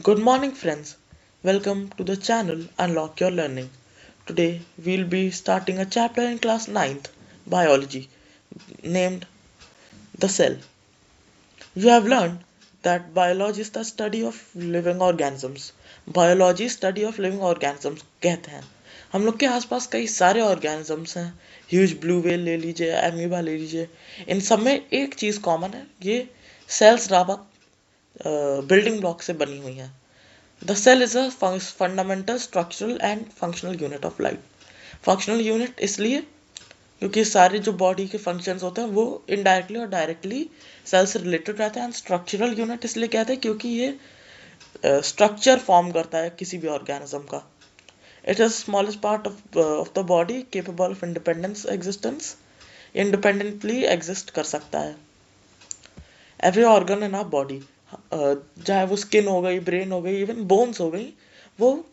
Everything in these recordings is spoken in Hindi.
Good morning, friends. Welcome to the channel Unlock Your Learning. Today, we'll be starting a chapter in class ninth, Biology, named The Cell. You have learned that biology is the study of living organisms. Biology study of living organisms कहते हैं. हम लोग के आसपास कई सारे organisms हैं. ह्यूज ब्लू व्हेल ले लीजिए, एमीबा ले लीजिए. इन सब में एक चीज़ कॉमन है, ये सेल्स नामक बिल्डिंग ब्लॉक से बनी हुई हैं. The cell is a fundamental structural and functional unit of life. Functional unit इसलिए क्योंकि सारे जो बॉडी के फंक्शंस होते हैं वो इनडायरेक्टली और डायरेक्टली सेल से रिलेटेड रहते हैं. एंड स्ट्रक्चरल यूनिट इसलिए कहते हैं क्योंकि ये स्ट्रक्चर फॉर्म करता है किसी भी ऑर्गेनिज्म का. It is smallest part of the body capable of independence existence. Independently exist कर सकता है. Every organ in our body, चाहे वो स्किन हो गई, ब्रेन हो गई, इवन बोन्स हो गई, वो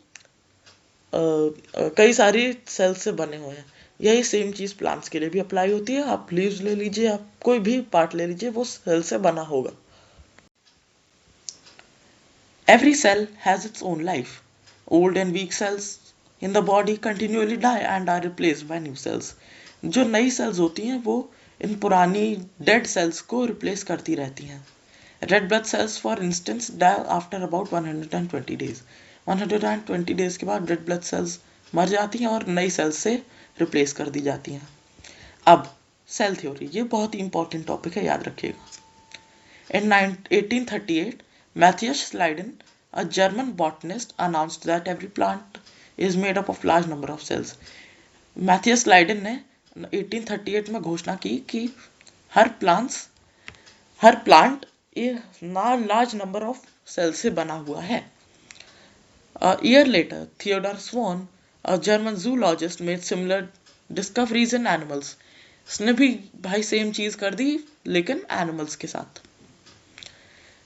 कई सारी सेल्स से बने हुए हैं. यही सेम चीज़ प्लांट्स के लिए भी अप्लाई होती है. आप लीव्स ले लीजिए, आप कोई भी पार्ट ले लीजिए, वो सेल से बना होगा. Every cell has its own life. Old and weak cells in the body continuously die and are replaced by new cells. जो नई सेल्स होती हैं वो इन पुरानी डेड सेल्स को रिप्लेस करती रहती हैं. Red blood cells for instance die after about 120 days. 120 days के बाद रेड ब्लड सेल्स मर जाती हैं और नई सेल्स से रिप्लेस कर दी जाती हैं. अब सेल थ्योरी, ये बहुत ही इंपॉर्टेंट टॉपिक है, याद रखिएगा. In 1838, Matthias Leiden, a German botanist, announced that every plant is made up of large number of cells. Matthias Leiden ने 1838 में घोषणा की कि हर plant large number of cell से बना हुआ है. A year later, Theodor Swan, a German zoologist, made similar discoveries in animals. उसने भी भाई सेम चीज कर दी लेकिन एनिमल्स के साथ.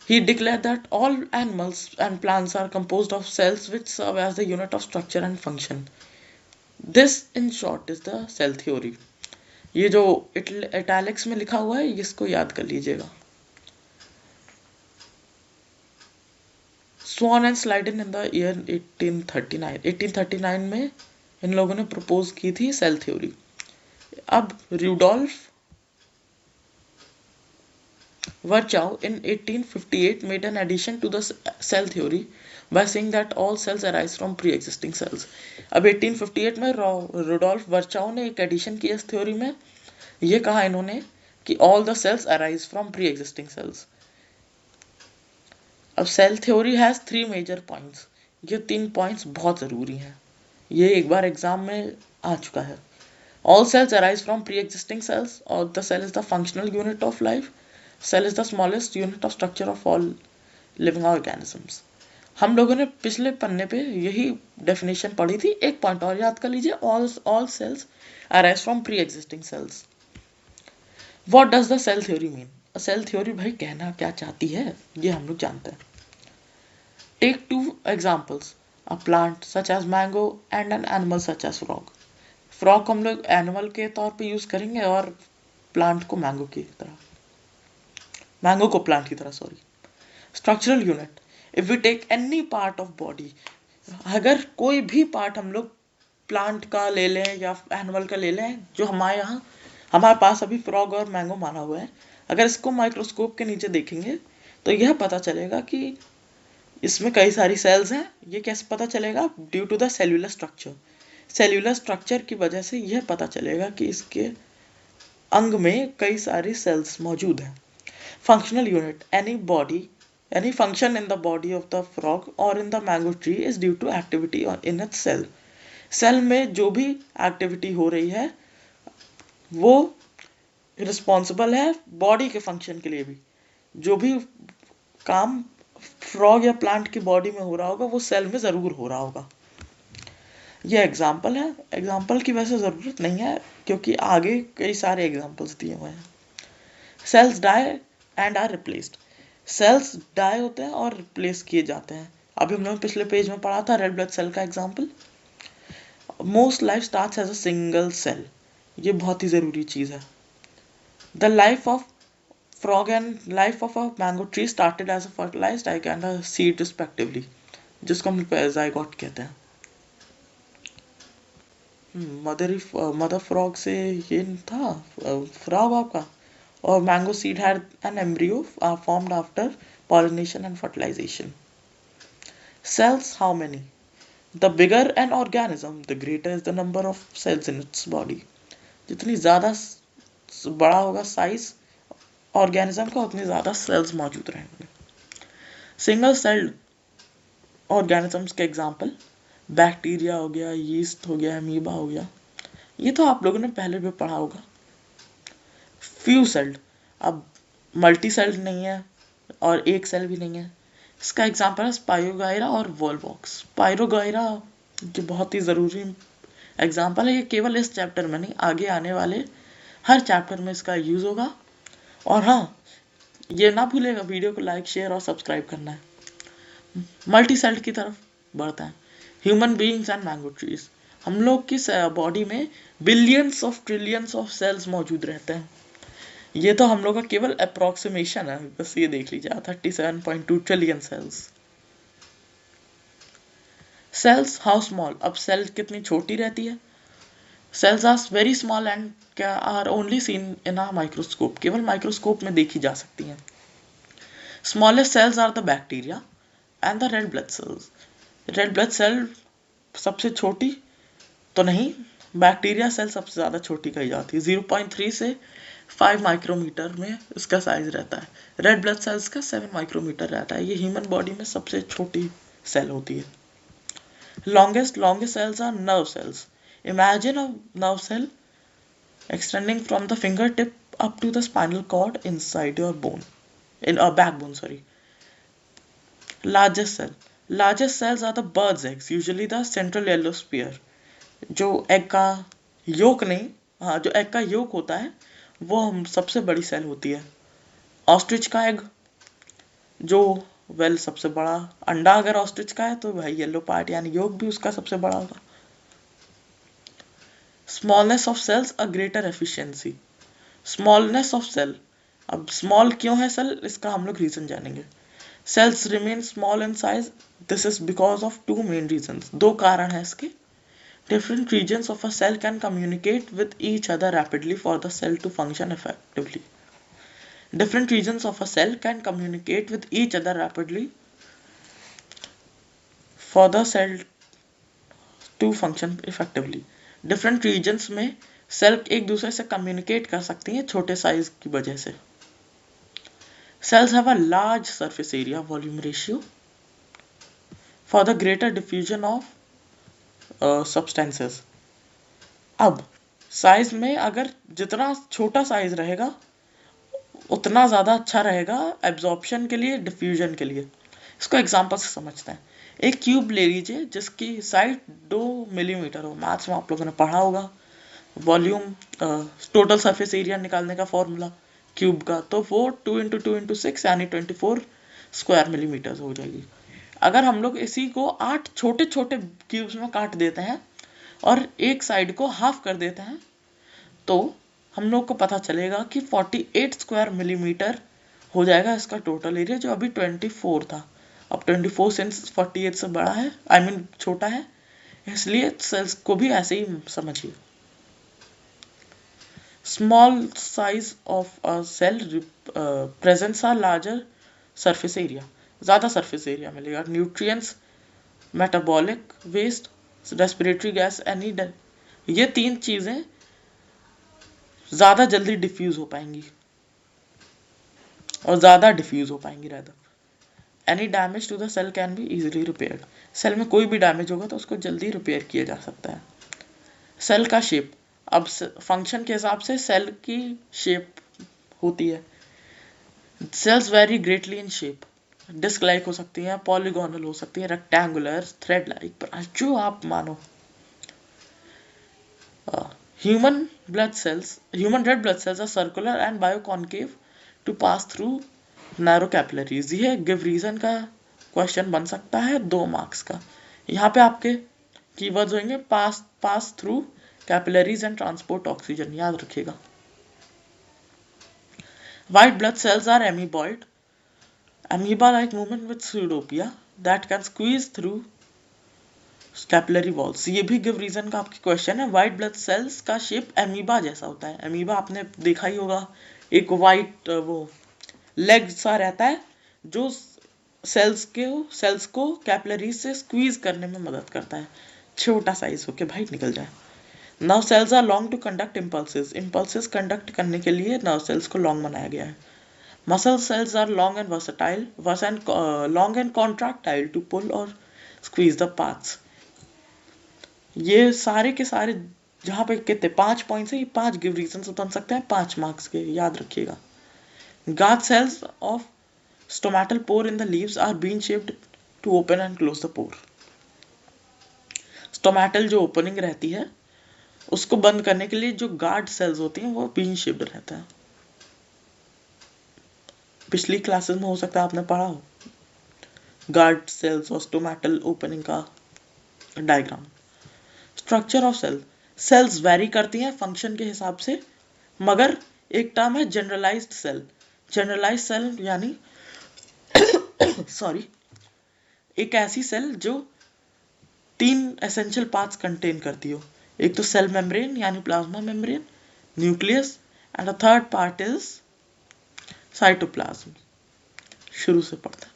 He declared that all animals and plants are composed of cells which serve as the unit of structure and function. This, in short, is the cell theory. ये जो इटैलिक्स में लिखा हुआ है इसको याद कर लीजिएगा. Swan and Sliden in the year 1839. 1839 में इन लोगों ने प्रपोज की थी सेल थ्योरी. अब Rudolph Virchow in 1858 made an addition to the cell theory by saying that all cells arise from pre-existing cells. अब 1858 में रूडोल्फ वर्चाउ ने एक एडिशन की इस थ्योरी में. ये कहा इन्होंने कि all the cells arise from pre-existing cells. अब cell theory has 3 major points. ये 3 पॉइंट्स बहुत ज़रूरी हैं. ये एक बार एग्जाम में आ चुका है. All cells arise from pre-existing cells, or the cell is the functional unit of life. Cell is the smallest unit of structure of all living organisms. हम लोगों ने पिछले पन्ने पे यही डेफिनेशन पढ़ी थी. एक पॉइंट और याद कर लीजिए, all cells arise from pre-existing cells. What does the cell theory mean? Cell theory भाई कहना क्या चाहती है ये हम लोग जानते हैं. Take 2 examples. A plant such as mango and an animal such as frog. Frog को हम लोग एनिमल के तौर पे यूज करेंगे और प्लांट को मैंगो की तरह, मैंगो को प्लांट की तरह, sorry. Structural unit, if we take any part of body, अगर कोई भी पार्ट हम लोग प्लांट का ले लें या एनिमल का ले लें, जो हमारे पास अभी फ्रॉग और मैंगो माना हुआ है, अगर इसको माइक्रोस्कोप के नीचे देखेंगे तो यह पता चलेगा कि इसमें कई सारी सेल्स हैं. ये कैसे पता चलेगा? Due to the cellular structure. Cellular structure की वजह से यह पता चलेगा कि इसके अंग में कई सारी सेल्स मौजूद हैं. Functional unit, any function in the body of the frog or in the mango tree is due to activity in its cell. Cell में जो भी एक्टिविटी हो रही है वो रिस्पॉन्सिबल है बॉडी के फंक्शन के लिए भी. जो भी काम फ्रॉग या प्लांट की बॉडी में हो रहा होगा वो सेल में ज़रूर हो रहा होगा. ये एग्जाम्पल है. एग्जाम्पल की वैसे ज़रूरत नहीं है क्योंकि आगे कई सारे एग्जाम्पल्स दिए हुए हैं. Cells die and are replaced. Cells die होते हैं और रिप्लेस किए जाते हैं. अभी हम लोगों ने पिछले पेज में पढ़ा था रेड ब्लड सेल का example. Most life starts as a single cell. ये बहुत ही ज़रूरी चीज़ है. The life of frog and life of a mango tree started as a fertilized egg and a seed respectively, जिसको हम zygote कहते हैं. मदर फ्रॉग से ये था फ्रॉग आपका, और mango seed had an embryo formed after pollination and fertilization. Cells, how many? The bigger an organism, the greater is the number of cells in its body. जितनी ज़्यादा बड़ा होगा साइज ऑर्गेनिज्म का, उतनी ज़्यादा सेल्स मौजूद रहेंगे. सिंगल सेल्ड ऑर्गेनिजम्स के एग्जांपल बैक्टीरिया हो गया, यीस्ट हो गया, अमीबा हो गया. ये तो आप लोगों ने पहले भी पढ़ा होगा. फ्यू सेल्ड, अब मल्टी सेल्ड नहीं है और एक सेल भी नहीं है. इसका एग्जांपल है स्पाइरोगाइरा और वॉलवॉक्स. स्पाइरोगाइरा जो बहुत ही ज़रूरी एग्जांपल है, ये केवल इस चैप्टर में नहीं, आगे आने वाले हर चैप्टर में इसका यूज़ होगा. और हाँ, ये ना भूलेगा वीडियो को लाइक, शेयर और सब्सक्राइब करना है. मल्टी सेल्ड की तरफ बढ़ते हैं. Human beings and mango trees. हम लोग की बॉडी में billions of trillions of cells मौजूद रहते हैं. ये तो हम लोग का केवल अप्रोक्सीमेशन है, बस ये देख लीजिए 37.2 trillion cells. Cells how small. अब सेल कितनी छोटी रहती है. Cells are very small and are only seen in a microscope. केवल माइक्रोस्कोप में देखी जा सकती हैं. Smallest cells are the bacteria and the red blood cells. Red blood cell सबसे छोटी तो नहीं, बैक्टीरिया सेल सबसे ज़्यादा छोटी कही जाती है. 0.3 से 5 माइक्रोमीटर में इसका साइज रहता है. रेड ब्लड सेल्स का 7 माइक्रोमीटर रहता है. ये ह्यूमन बॉडी में सबसे छोटी सेल होती है. Longest cells are nerve cells. Imagine a nerve cell extending from the fingertip up to the spinal cord inside your bone, in a backbone, sorry. Largest cells are the bird's eggs, usually the central yellow sphere. जो एग का योक नहीं, हाँ, जो एग का योक होता है वो हम सबसे बड़ी सेल होती है. ऑस्ट्रिच का एग जो सबसे बड़ा अंडा अगर ऑस्ट्रिच का है तो भाई येलो पार्ट यानी योक भी उसका सबसे बड़ा होगा. Smallness of cells a greater efficiency. Smallness of cell, अब स्मॉल क्यों है सेल, इसका हम लोग रीजन जानेंगे. Cells remain small in size. This is because of 2 main reasons. 2 कारण है इसके. Different regions of a cell can communicate with each other rapidly for the cell to function effectively. Different regions of a cell can communicate with each other rapidly for the cell to function effectively. Different regions में सेल एक दूसरे से कम्युनिकेट कर सकती हैं छोटे साइज की वजह से. Cells have a large surface area volume ratio for the greater diffusion of substances. अब साइज में अगर जितना छोटा साइज रहेगा उतना ज़्यादा अच्छा रहेगा एब्जॉर्प्शन के लिए, डिफ्यूजन के लिए. इसको एग्जांपल से समझते हैं. एक क्यूब ले लीजिए जिसकी साइज 2 मिलीमीटर हो. मैथ्स में आप लोगों ने पढ़ा होगा वॉल्यूम, टोटल सरफेस एरिया निकालने का फॉर्मूला क्यूब का, तो वो 2 × 2 × 6 यानी 24 स्क्वायर मिलीमीटर हो जाएगी. अगर हम लोग इसी को 8 छोटे छोटे क्यूब्स में काट देते हैं और एक साइड को हाफ कर देते हैं तो हम लोग को पता चलेगा कि 48 स्क्वायर मिलीमीटर हो जाएगा इसका टोटल एरिया, जो अभी 24 था. अब 24 सिंस 48 से बड़ा है, आई मीन छोटा है, इसलिए सेल्स को भी ऐसे ही समझिए. Small size of a cell presents a larger surface area. ज़्यादा सरफेस एरिया मिलेगा. Nutrients, metabolic waste, respiratory gas, any, ये 3 चीज़ें ज़्यादा जल्दी डिफ्यूज़ हो पाएंगी और ज़्यादा डिफ्यूज़ हो पाएंगी rather. Any damage to the cell can be easily repaired. Cell में कोई भी डैमेज होगा तो उसको जल्दी रिपेयर किया जा सकता है. सेल का शेप, अब फंक्शन के हिसाब से सेल की शेप होती है. Cells vary greatly in shape. Disc like हो सकती है, पॉलीगोनल हो सकती है, रेक्टेंगुलर, थ्रेड लाइक, जो आप मानो. Human red blood cells are circular and bioconcave to pass through narrow capillaries. ये गिव रीजन का क्वेश्चन बन सकता है 2 मार्क्स का. यहाँ पे आपके कीवर्ड्स होंगे pass through, capillaries and transport oxygen, याद रखिएगा. White blood cells are amoeba-like movement with pseudopia that can squeeze through capillary walls. ये भी गिव रीजन का आपकी क्वेश्चन है। व्हाइट ब्लड सेल्स का शेप एमीबा जैसा होता है। एमीबा आपने देखा ही होगा, एक वाइट वो लेग सा रहता है जो सेल्स को कैपिलरी से स्क्वीज करने में मदद करता है, छोटा साइज होके भाई निकल जाए। Nerve cells are long to conduct impulses conduct करने के लिए नर्व सेल्स को लॉन्ग बनाया गया है। Muscle cells are long and contractile to pull और स्क्वीज द पार्ट्स। ये सारे के सारे जहाँ पे कितने 5 पॉइंट्स है, ये 5 गिव रीजन बन सकते हैं 5 मार्क्स के, याद रखिएगा। Guard cells of stomatal pore in the leaves are bean shaped to open and close the pore. Stomatal जो ओपनिंग रहती है उसको बंद करने के लिए जो गार्ड सेल्स होती हैं वो बीन शेप्ड रहता है। पिछली क्लासेस में हो सकता है आपने पढ़ा हो गार्ड सेल्स और स्टोमेटल ओपनिंग का diagram. Structure of cells vary करती हैं फंक्शन के हिसाब से, मगर एक टर्म है जनरलाइज्ड सेल यानी सॉरी एक ऐसी सेल जो 3 एसेंशियल पार्ट्स कंटेन करती हो। एक तो सेल मेम्ब्रेन यानी plasma membrane, nucleus and a third part is cytoplasm. शुरू से पढ़ते हैं।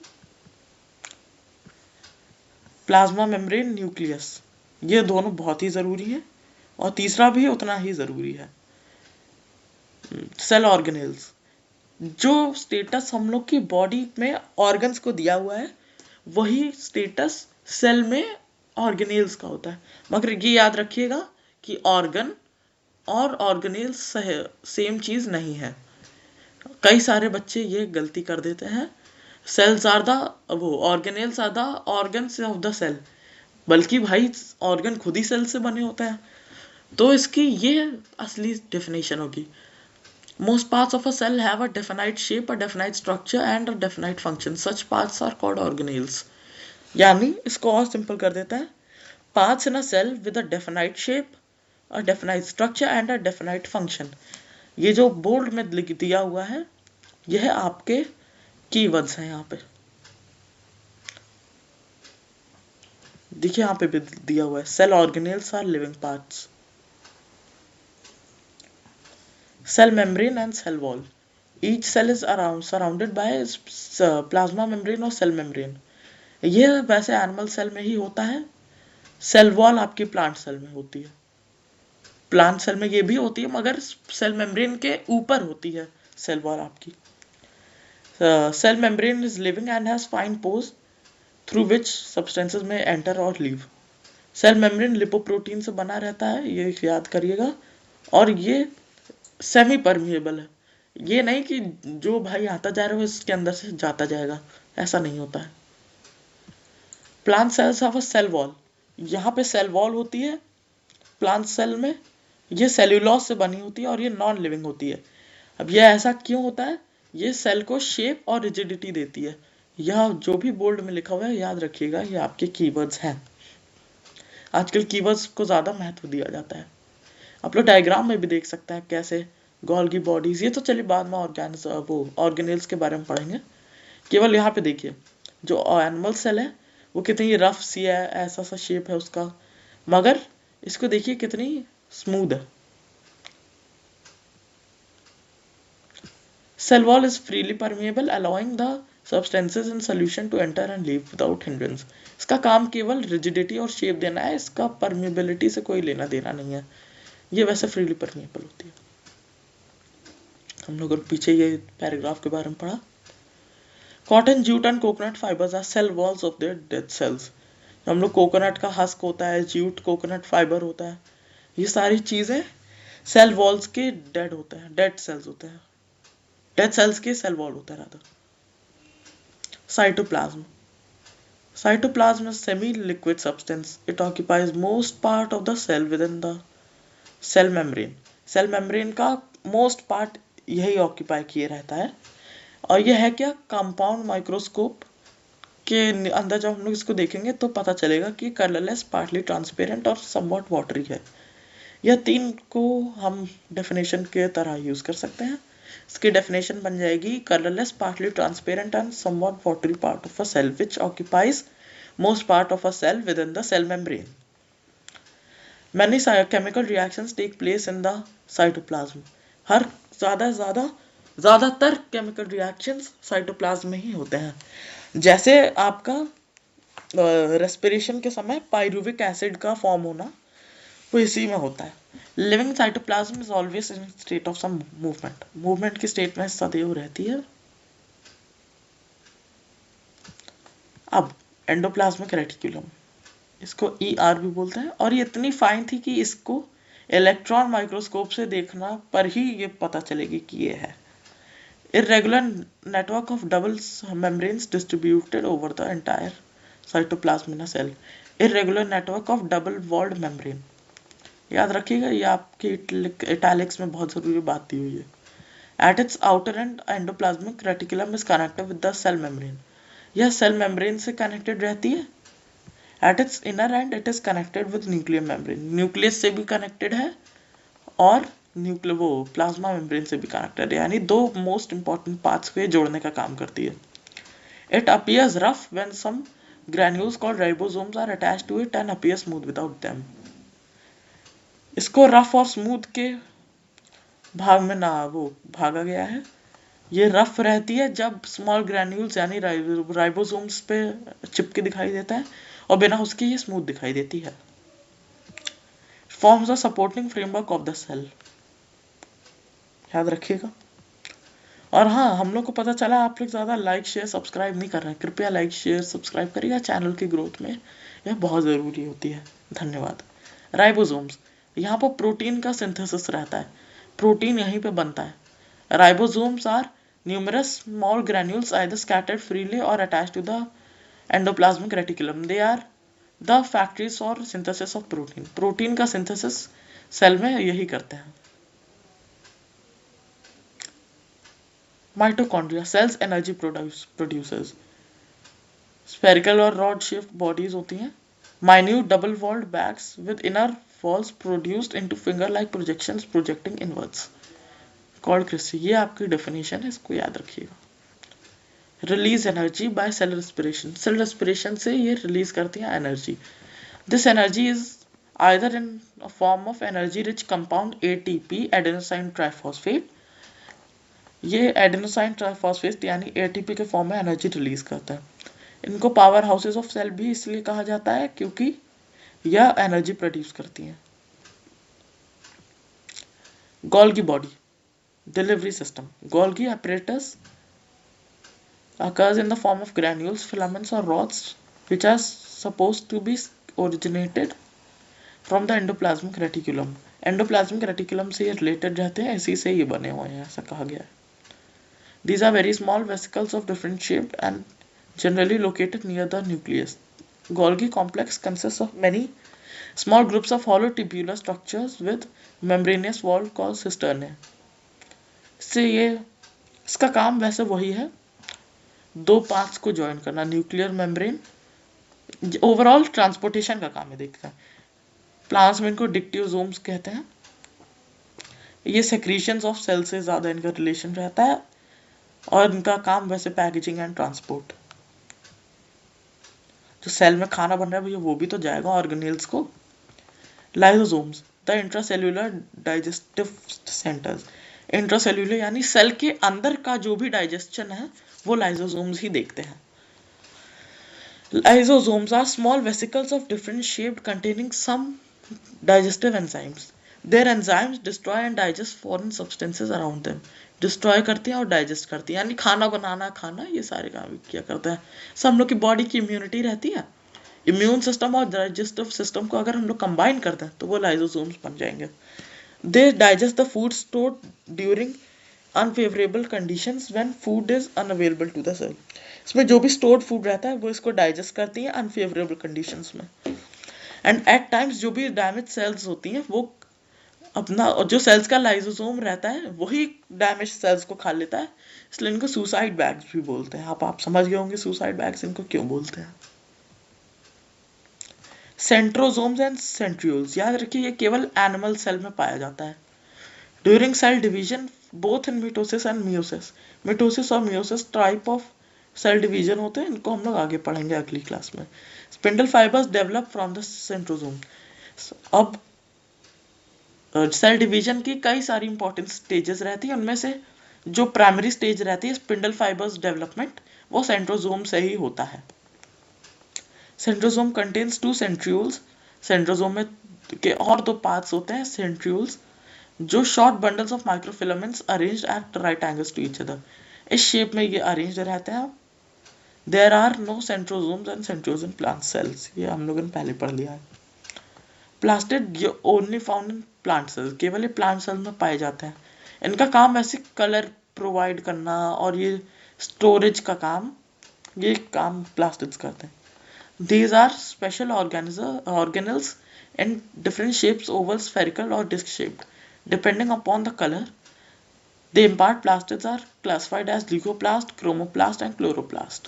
प्लाज्मा मेम्ब्रेन, न्यूक्लियस, ये दोनों बहुत ही जरूरी है और तीसरा भी उतना ही जरूरी है सेल ऑर्गेनेल्स। जो स्टेटस हम लोग की बॉडी में ऑर्गन्स को दिया हुआ है वही स्टेटस सेल में ऑर्गेनेल्स का होता है। मगर ये याद रखिएगा कि ऑर्गन और ऑर्गेनेल्स सेम चीज नहीं है। कई सारे बच्चे ये गलती कर देते हैं, cells are the organelles are the organs of the cell, बल्कि भाई ऑर्गन खुद ही सेल से बने होते हैं। तो इसकी ये असली डेफिनेशन होगी। Most parts of a cell have a definite shape, a definite structure and a definite function. Such parts are called organelles. यानी इसको और सिंपल कर देता है, parts in a cell with a definite shape, a definite structure and a definite function. ये जो बोल्ड में लिख दिया हुआ है यह आपके कीवर्ड्स हैं। यहाँ पे देखिए, यहाँ पे भी दिया हुआ है cell organelles are living parts. Cell membrane and cell wall. Each cell is surrounded by plasma membrane और cell membrane. ये वैसे एनिमल सेल में ही होता है। सेल वॉल आपकी प्लांट सेल में होती है। प्लांट सेल में ये भी होती है मगर सेल मेम्ब्रेन के ऊपर होती है सेल वॉल आपकी। Cell membrane is living and has fine pores through which substances में एंटर और लीव। सेल मेम्ब्रेन लिपोप्रोटीन से बना रहता है, ये याद करिएगा। और ये सेमी परमिएबल है, ये नहीं कि जो भाई आता जा रहा है इसके अंदर से जाता जाएगा, ऐसा नहीं होता है। Plant cells have a cell wall. यहाँ पे सेल वॉल होती है प्लांट सेल में, ये सेल्यूलोज से बनी होती है और ये नॉन लिविंग होती है। अब ये ऐसा क्यों होता है? ये सेल को शेप और रिजिडिटी देती है। यह जो भी बोल्ड में लिखा हुआ है याद रखिएगा, ये आपके कीवर्ड्स हैं। आजकल कीवर्ड्स को ज़्यादा महत्व दिया जाता है। आप लोग डायग्राम में भी देख सकते हैं कैसे गोल्गी बॉडीज, ये तो चलिए बाद में ऑर्गेनेल्स के बारे में पढ़ेंगे। केवल यहाँ पे देखिए जो एनिमल सेल है वो कितनी रफ सी है, ऐसा सा शेप है उसका, मगर इसको देखिए कितनी स्मूथ है। Cell wall is freely permeable allowing the substances in solution to enter and leave without hindrance. इसका काम केवल रिजिडिटी और शेप देना है, इसका परमिएबिलिटी से कोई लेना देना नहीं है। ये वैसे फ्रीली परमिएबल होती है। हम लोग पीछे ये पैराग्राफ के बारे में पढ़ा। Cotton, jute and coconut fibres are cell walls of their dead cells. हम लोग कोकोनट का हस्क होता है, जूट कोकोनट फाइबर होता है, ये सारी चीजें सेल वॉल्स के डेड होते हैं, डेड सेल्स होते हैं, डेड सेल्स के सेल वॉल होता है rather. Cytoplasm. Cytoplasm is semi-liquid substance. It occupies most part of the cell within the cell membrane. Cell membrane का मोस्ट पार्ट यही ऑक्यूपाई किए रहता है। और यह है क्या, कंपाउंड माइक्रोस्कोप के अंदर जब हम लोग इसको देखेंगे तो पता चलेगा कि कलरलेस, पार्टली ट्रांसपेरेंट और समवॉट वाटरी है। यह तीन को हम डेफिनेशन के तरह यूज कर सकते हैं। इसकी डेफिनेशन बन जाएगी colourless, partly transparent and somewhat watery part of a cell which occupies most part of a cell within the cell membrane. Many chemical reactions take place in the cytoplasm. हर ज़्यादातर केमिकल रिएक्शंस साइटोप्लाज्म में ही होते हैं. जैसे आपका रेस्पिरेशन के समय पायरुविक एसिड का फॉर्म होना वो इसी में होता है. Living cytoplasm is always in state of some movement. Movement की स्टेट में सदैव रहती है. अब एंडोप्लाज्मिक रेटिकुलम, इसको ER भी बोलते हैं, और ये इतनी फाइन थी कि इसको इलेक्ट्रॉन माइक्रोस्कोप से देखना पर ही ये पता चलेगी कि ये है. Irregular network of double membranes distributed over the entire cytoplasm in a cell. Irregular network of double walled membrane. याद रखिएगा, ये आपकी इटैलिक्स में बहुत जरूरी बात दी हुई है. At its outer end endoplasmic reticulum is connected with the cell membrane. यह सेल मेम्ब्रेन से कनेक्टेड रहती है. At its inner end, it is connected with nuclear membrane. Nucleus से भी कनेक्टेड है और वो प्लाज्मा मेम्ब्रेन से भी कनेक्टेड है, यानी दो मोस्ट इंपॉर्टेंट पार्ट्स को जोड़ने का काम करती है. It appears rough when some granules called ribosomes are attached to it and appear smooth without them. इसको रफ और स्मूथ के भाग में ना वो भागा गया है. ये रफ रहती है जब स्मॉल ग्रैन्यूल्स यानी राइबोसोम्स पे चिपके दिखाई देता है, और बिना उसके ये स्मूथ दिखाई देती है. Forms the supporting framework of the cell. याद रखिएगा. और हाँ, हम लोग को पता चला आप लोग ज़्यादा लाइक शेयर सब्सक्राइब नहीं कर रहे हैं. कृपया लाइक शेयर सब्सक्राइब करिएगा, चैनल की ग्रोथ में यह बहुत ज़रूरी होती है. धन्यवाद. राइबोसोम्स, यहाँ पर प्रोटीन का सिंथेसिस रहता है. प्रोटीन यहीं पे बनता है. Ribosomes are numerous small granules either scattered freely or attached to the endoplasmic reticulum. They are the factories for synthesis of protein. Protein का सिंथेसिस सेल में यही करते हैं. Mitochondria, cells energy producers. Spherical और रॉड शेप्ड बॉडीज होती हैं. Minute double walled bags with inner walls produced into finger like projections projecting inwards, called cristae. ये आपकी डेफिनेशन है, इसको याद रखिएगा. Release energy by cell respiration. Cell respiration से ये रिलीज करती है energy. This energy is either in form of energy rich compound ATP, adenosine triphosphate. ये एडेनोसाइन ट्राइफॉस्फेट यानी ATP के फॉर्म में एनर्जी रिलीज करता है. इनको पावर हाउसेज ऑफ सेल भी इसलिए कहा जाता है क्योंकि यह एनर्जी प्रोड्यूस करती हैं. Golgi body delivery system. Golgi apparatus occurs in the form of granules, filaments or rods which are supposed to be originated from the endoplasmic reticulum. Endoplasmic reticulum से ये related रहते हैं, इसी से ये बने हुए हैं, ऐसा कहा गया है. These are very small vesicles of different shape and generally located near the nucleus. Golgi complex consists of many small groups of hollow tubular structures with membranous wall called cisternae. से ये इसका काम वैसे वही है, दो पार्ट्स को ज्वाइन करना. न्यूक्लियर मेम्ब्रेन ओवरऑल ट्रांसपोर्टेशन का काम है. देखते हैं प्लांट्स में इनको डिक्टियोसोम्स कहते हैं. ये सेक्रीशंस ऑफ सेल से ज़्यादा इनका रिलेशन रहता है और इनका काम वैसे पैकेजिंग एंड ट्रांसपोर्ट. जो सेल में खाना बन रहा है भैया वो भी तो जाएगा ऑर्गेनेल्स को. Lysosomes, the intracellular digestive centres. Intracellular यानी सेल के अंदर का जो भी डाइजेशन है वो लाइसोसोम्स ही देखते हैं. Lysosomes are small vesicles of different shape containing some digestive enzymes. Their enzymes destroy and digest foreign substances around them. Destroy करती हैं और डाइजेस्ट करती हैं, यानी खाना बनाना, खाना, ये सारे काम किया करते हैं. सब हम लोग की बॉडी की इम्यूनिटी रहती है. इम्यून सिस्टम और डाइजेस्टिव सिस्टम को अगर हम लोग कंबाइन करते हैं तो वो लाइसोसोम्स बन जाएंगे. They digest the food stored during unfavorable conditions when food is unavailable to the cell. इसमें जो भी stored food रहता है वो इसको digest करती है unfavorable conditions में. And at times जो भी damaged cells होती हैं वो अपना, जो cells का lysosome रहता है वही damaged cells को खा लेता है, इसलिए इनको suicide bags भी बोलते हैं. आप समझ गए होंगे suicide bags इनको क्यों बोलते हैं. सेंट्रोसोम्स एंड सेंट्रियोल्स, याद रखिए ये केवल एनिमल सेल में पाया जाता है. During cell division both in mitosis and meiosis. Mitosis और meiosis type of cell division होते हैं, इनको हम लोग आगे पढ़ेंगे अगली क्लास में। Spindle fibres develop from the centrosome. अब सेल डिवीजन की कई सारी इंपॉर्टेंट स्टेजेस रहती है, उनमें से जो प्राइमरी स्टेज रहती है स्पिंडल फाइबर्स डेवलपमेंट, वो सेंट्रोसोम से ही होता है। Centrosome contains 2 centrioles. सेंट्रोसोम में के और 2 पार्ट्स होते हैं, सेंट्रियोल्स, जो short bundles of microfilaments arranged at right angles to each other. इस शेप में ये अरेंज रहते हैं। There are no centrosomes and centrioles in plant cells, ये हम लोगों ने पहले पढ़ लिया है। Plastid only found in plant cells, केवल ये प्लांट सेल्स में पाए जाते हैं। इनका काम वैसे कलर प्रोवाइड करना और ये स्टोरेज का काम, ये काम प्लास्टिड्स करते हैं। These are special organelles in different shapes, oval, spherical or disc shaped. Depending upon the color, they impart plastids are classified as leucoplast, chromoplast and chloroplast.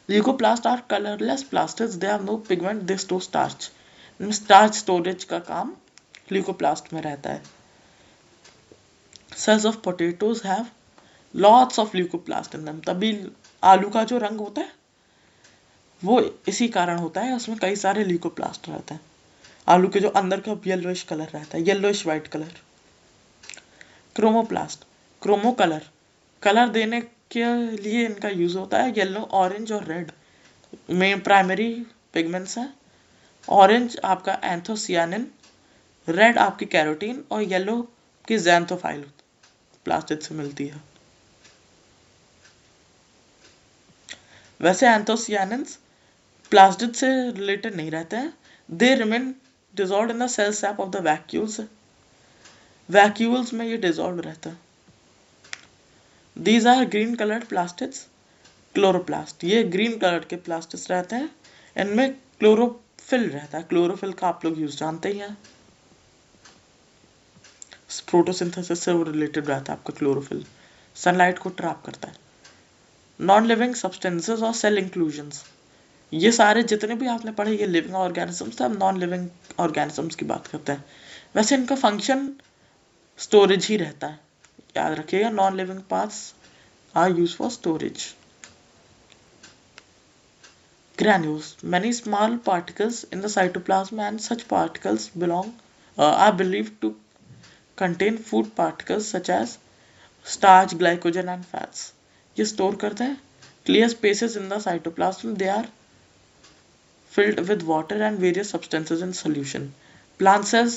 Leucoplast are colorless plastids, they have no pigment, they store starch. Starch storage का काम leucoplast में रहता है. Cells of potatoes have lots of leucoplast in them. तभी आलू का जो रंग होता है वो इसी कारण होता है, उसमें कई सारे ल्यूकोप्लास्ट रहते हैं। आलू के जो अंदर का येलोइश कलर रहता है, yellowish white colour. Chromoplast, chromo colour, colour देने के लिए इनका यूज होता है। येलो, ऑरेंज और रेड में प्राइमरी पिगमेंट्स हैं। ऑरेंज आपका एंथोसियानिन, रेड आपकी कैरोटीन और येलो की ज़ैंथोफाइल प्लास्टिड से मिलती है। वैसे एंथोसियानिन्स प्लास्टिड से रिलेटेड नहीं रहते हैं। They remain dissolve in the cell sap of the vacuoles, vacuoles में ये डिजॉल्व रहता है। These are green coloured plastids, chloroplast, ये ग्रीन कलर के प्लास्टिड्स रहते हैं। इनमें क्लोरोफिल रहता है, क्लोरोफिल का आप लोग यूज जानते ही हैं, फोटोसिंथेसिस से वो रिलेटेड रहता है आपका क्लोरोफिल, सनलाइट को ट्रैप करता है। नॉन लिविंग सब्सटेंसेस और सेल इंक्लूजन्स, ये सारे जितने भी आपने पढ़े ये लिविंग ऑर्गेनिजम्स थे, हम नॉन लिविंग ऑर्गेनिजम्स की बात करते हैं। वैसे इनका फंक्शन स्टोरेज ही रहता है, याद रखिएगा, non living parts are used for storage. Granules, many small particles in the cytoplasm and such particles are believed to contain food particles such as starch, glycogen and fats. ये स्टोर करते हैं। Clear spaces in the cytoplasm, they are filled with water and various substances in solution. Plant cells,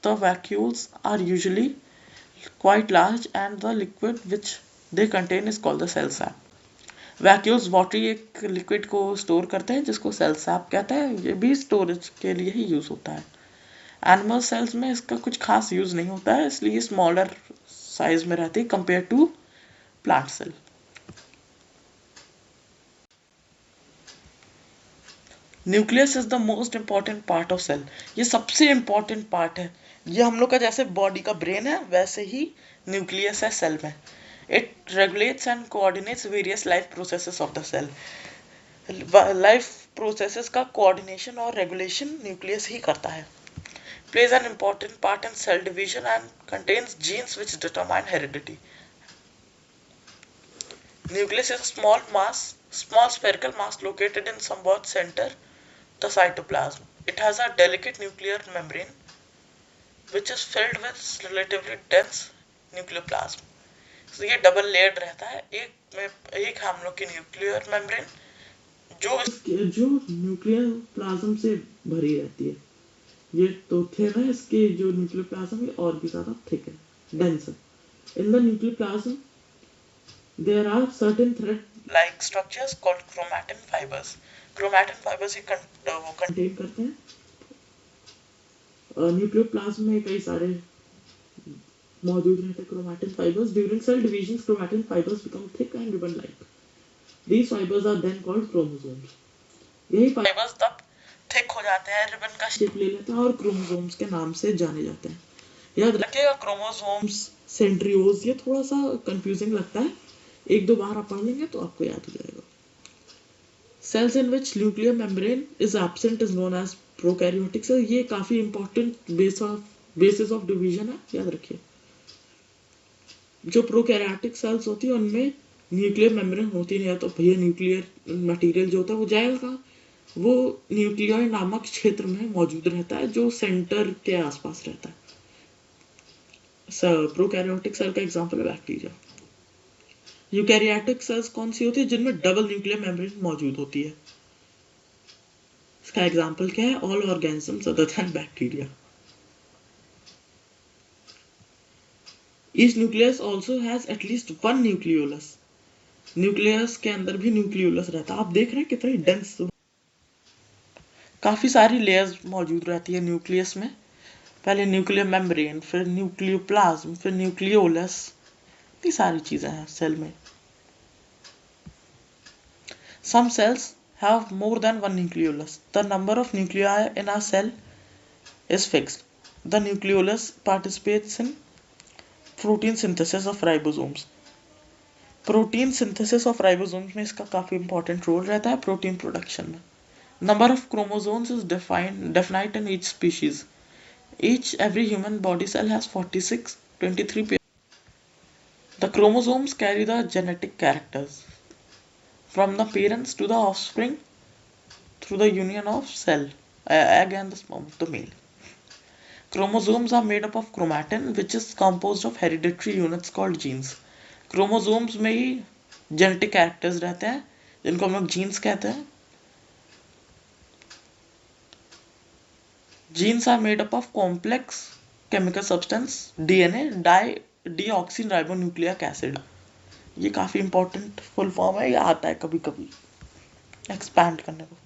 the vacuoles are usually quite large and the liquid which they contain is called the cell sap. Vacuoles watery एक liquid को store करते हैं जिसको cell sap कहते हैं, ये भी storage के लिए ही use होता है। Animal cells में इसका कुछ खास use नहीं होता है, इसलिए smaller size में रहती है compared to plant cell. Nucleus is the most important part of cell, ये सबसे इम्पॉर्टेंट पार्ट है। ये हम लोग का जैसे बॉडी का ब्रेन है वैसे ही न्यूक्लियस है सेल में। It regulates and coordinates various life processes of the cell. Life processes का कोऑर्डिनेशन और रेगुलेशन न्यूक्लियस ही करता है। Plays an important part in cell division and contains genes which determine heredity. Nucleus is a small spherical mass located in somewhat center the cytoplasm. It has a delicate nuclear membrane which is filled with relatively dense nucleoplasm. So ये डबल लेयर्ड रहता है, एक हम लोग की न्यूक्लियर मेम्ब्रेन जो न्यूक्लियर प्लाज्म से भरी रहती है। ये तो थिक है, इसके जो न्यूक्लियर प्लाज्म है और भी ज्यादा थिक है, डेंस है। In the nuclear plasm there are certain thread like structures called chromatin fibers. Chromatin fibers ये वो contain करते हैं। न्यूक्लियोप्लाज्म में कई सारे मौजूद रहते हैं chromatin fibers. During cell division, chromatin fibers become thick and ribbon-like. These fibers are then called chromosomes. यही fibers तब thick हो जाते हैं, रिबन का शेप ले लेते हैं और क्रोमोसोम्स के नाम से जाने जाते हैं। याद रखिएगा क्रोमोसोम्स, सेंट्रियोल्स, ये थोड़ा सा कंफ्यूजिंग लगता है, एक दो बार आप पढ़ लेंगे तो आपको याद हो जाएगा। Cells in which nuclear membrane is absent is known as prokaryotic cell, ये काफी इंपॉर्टेंट बेसिस ऑफ डिवीजन है, याद रखिए। जो प्रोकैरियोटिक सेल्स होती है उनमें न्यूक्लियर मेम्ब्रेन होती नहीं है, तो भैया न्यूक्लियर मटेरियल जो होता है वो जाएगा कहाँ? वो न्यूक्लियॉइड नामक क्षेत्र में मौजूद रहता है जो सेंटर के आसपास रहता है। प्रोकैरियोटिक सेल का एग्जांपल है बैक्टीरिया। यूकैरियोटिक सेल्स कौन सी होती है? जिनमें डबल न्यूक्लियर मेम्ब्रेन मौजूद होती है। इसका एग्जांपल क्या है? All organisms other than bacteria. Each nucleus also has at least one nucleolus. Nucleus के अंदर भी न्यूक्लियोलस रहता है। आप देख रहे हैं कितनी डेंस, काफी सारी लेयर्स मौजूद रहती है न्यूक्लियस में। पहले न्यूक्लियर मेम्ब्रेन, फिर न्यूक्लियोप्लाज्म, फिर न्यूक्लियोलस, इतनी सारी चीजें हैं सेल में। Some cells have more than one nucleolus. The number of nuclei in a cell is fixed. The nucleolus participates in protein synthesis of ribosomes. Protein synthesis of ribosomes में इसका काफी important role रहता है protein production में. Number of chromosomes is definite in each species. Every human body cell has 46, 23 pairs. The chromosomes carry the genetic characters from the parents to the offspring through the union of cell, egg and the sperm of the male. Chromosomes are made up of chromatin, which is composed of hereditary units called genes. Chromosomes में ही genetic characters रहते हैं जिनको हम लोग genes कहते हैं. Genes are made up of complex chemical substance DNA, deoxyribonucleic acid. ये काफी इंपॉर्टेंट फुल फॉर्म है, ये आता है कभी कभी एक्सपैंड करने को.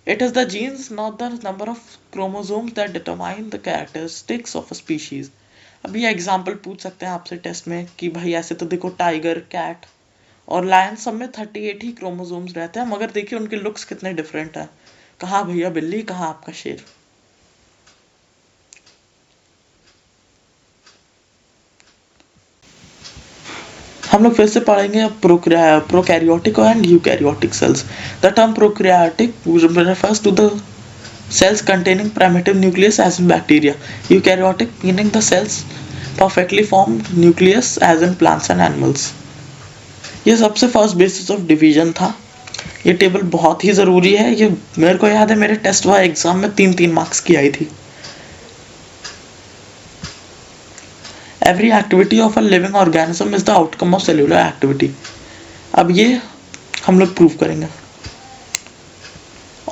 It is the genes not the number of chromosomes that determine the characteristics of a species. अभी ये एग्जांपल पूछ सकते हैं आपसे टेस्ट में कि भाई ऐसे तो देखो टाइगर, कैट और लायन सब में 38 ही क्रोमोसोम्स रहते हैं, मगर देखिए उनके लुक्स कितने डिफरेंट है. कहाँ भैया बिल्ली, कहाँ आपका शेर. हम लोग फिर से पढ़ेंगे prokaryotic and eukaryotic cells. The term prokaryotic refers to the cells containing primitive nucleus as in bacteria. Eukaryotic meaning the cells perfectly formed nucleus as in plants and animals. ये सबसे फर्स्ट बेसिस ऑफ डिवीजन था. ये टेबल बहुत ही ज़रूरी है. ये मेरे को याद है मेरे टेस्ट व एग्जाम में 3-3 मार्क्स की आई थी. Every activity of a living organism is the outcome of cellular activity. अब ये हम लोग प्रूव करेंगे.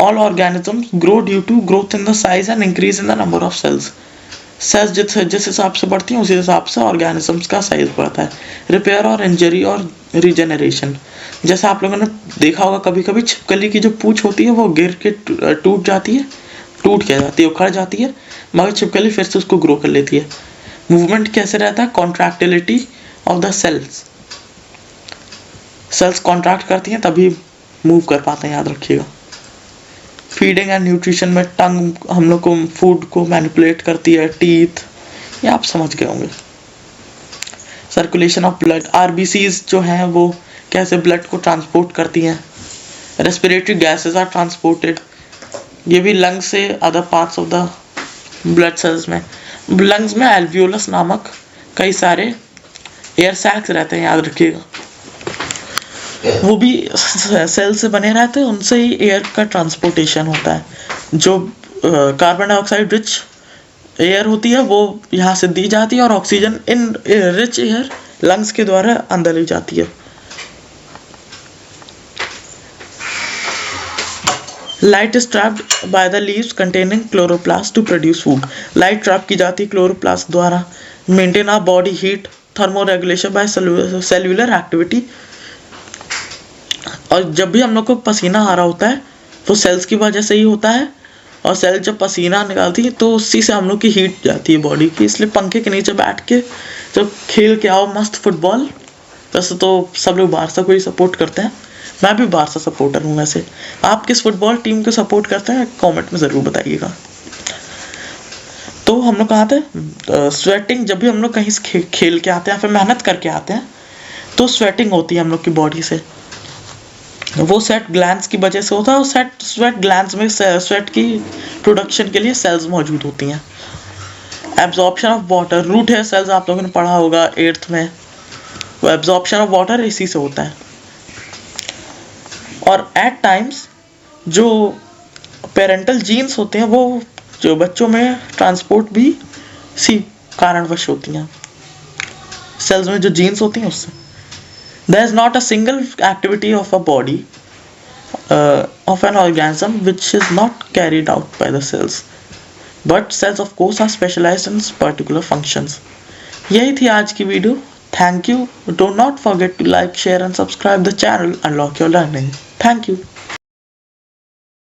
All organisms grow due to growth in the size and increase in the number of cells. Cells जिस हिसाब से बढ़ती हैं उसी हिसाब से ऑर्गेनिजम्स का साइज बढ़ता है. रिपेयर और इंजरी और रीजनरेशन. जैसे आप लोगों ने देखा होगा कभी कभी छिपकली की जो पूंछ होती है वो गिर के टूट जाती है, टूट क्या जाती है, उखड़ जाती है, मगर छिपकली फिर से उसको ग्रो कर लेती है. मूवमेंट कैसे रहता है? Contractility of the cells. Cells contract करती हैं तभी मूव कर पाते हैं, याद रखिएगा. फीडिंग एंड न्यूट्रिशन में टंग हम लोग को फूड को मैनिपुलेट करती है, टीथ, ये आप समझ गए होंगे. Circulation of blood. आरबीसीज जो हैं वो कैसे ब्लड को ट्रांसपोर्ट करती हैं. Respiratory gases are transported. ये भी लंग्स से other parts of the blood cells में. लंग्स में एल्वियोलस नामक कई सारे एयर सैक्स रहते हैं, याद रखिएगा. वो भी सेल से बने रहते हैं, उनसे ही एयर का ट्रांसपोर्टेशन होता है. जो कार्बन डाइऑक्साइड रिच एयर होती है वो यहाँ से दी जाती है और oxygen in rich air lungs के द्वारा अंदर ली जाती है. Light is trapped by the leaves containing chloroplast to produce food. Light trap की जाती है क्लोरोप्लास्ट द्वारा. Maintain our body heat, thermo regulation by cellular activity. और जब भी हम लोग को पसीना आ रहा होता है वो सेल्स की वजह से ही होता है, और सेल जब पसीना निकालती है तो उसी से हम लोग की हीट जाती है बॉडी की. इसलिए पंखे के नीचे बैठ के जब खेल के आओ मस्त फुटबॉल. वैसे तो सब लोग बारसा को ही सपोर्ट करते हैं, मैं भी बारसा सपोर्टर हूँ. वैसे आप किस फुटबॉल टीम को सपोर्ट करते हैं कमेंट में ज़रूर बताइएगा. तो हम लोग कहाँ थे? स्वेटिंग. जब भी हम लोग कहीं से खेल के आते हैं फिर मेहनत करके आते हैं तो स्वेटिंग होती है हम लोग की बॉडी से. वो स्वेट ग्लैंड्स की वजह से होता है, और स्वेट ग्लैंड्स में स्वेट की प्रोडक्शन के लिए सेल्स मौजूद होती हैं. Absorption of water, root hair cells आप लोगों ने पढ़ा होगा 8th में, वो एब्जॉर्प्शन ऑफ वाटर इसी से होता है। और एट टाइम्स जो पेरेंटल जीन्स होते हैं वो जो बच्चों में ट्रांसपोर्ट भी इसी कारणवश होती हैं, सेल्स में जो जीन्स होती हैं उससे। There is not a single activity of a body of an organism which is not carried out by the cells, but cells of course are specialized in particular functions. यही थी आज की video. Thank you. Do not forget to like, share and subscribe the channel. Unlock your learning. Thank you.